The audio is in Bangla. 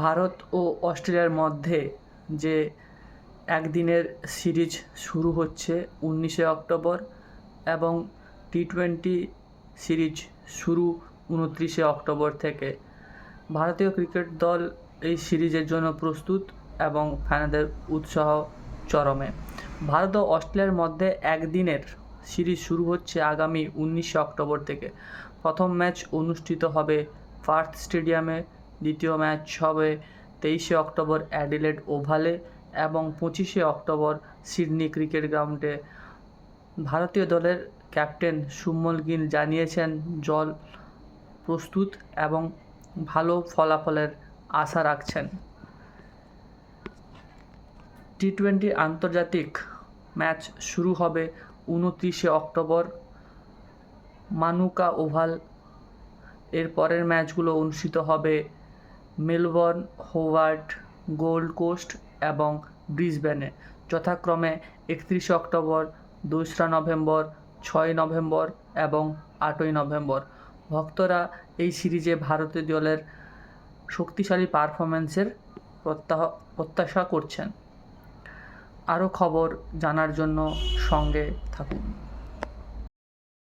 ভারত ও অস্ট্রেলিয়ার মধ্যে যে একদিনের সিরিজ শুরু হচ্ছে 19শে অক্টোবর এবং টি-20 সিরিজ শুরু 29শে অক্টোবর থেকে। ভারতীয় ক্রিকেট দল এই সিরিজের জন্য প্রস্তুত এবং ফ্যানেদের উৎসাহ চরমে। ভারত ও অস্ট্রেলিয়ার মধ্যে একদিনের সিরিজ শুরু হচ্ছে আগামী 19শে অক্টোবর থেকে। প্রথম ম্যাচ অনুষ্ঠিত হবে পার্থ স্টেডিয়ামে, দ্বিতীয় ম্যাচ হবে 23শে অক্টোবর অ্যাডিলেড ওভালে এবং 25শে অক্টোবর সিডনি ক্রিকেট গ্রাউন্ডে। ভারতীয় দলের ক্যাপ্টেন শুভমন গিল জানিয়েছেন দল প্রস্তুত এবং ভালো ফলাফলের আশা রাখছেন। টি-20 আন্তর্জাতিক ম্যাচ শুরু হবে 29শে অক্টোবর মানুকা ওভাল। এর পরের ম্যাচগুলো অনুষ্ঠিত হবে মেলবোর্ন, হোবার্ট, গোল্ড কোস্ট এবং ব্রিসবেনে, যথাক্রমে 31শে অক্টোবর, 2রা নভেম্বর, 6ই নভেম্বর এবং 8ই নভেম্বর। ভক্তরা এই সিরিজে ভারতীয় দলের শক্তিশালী পারফরম্যান্সের প্রত্যাশা করছেন। আরও খবর জানার জন্য সঙ্গে থাকুন।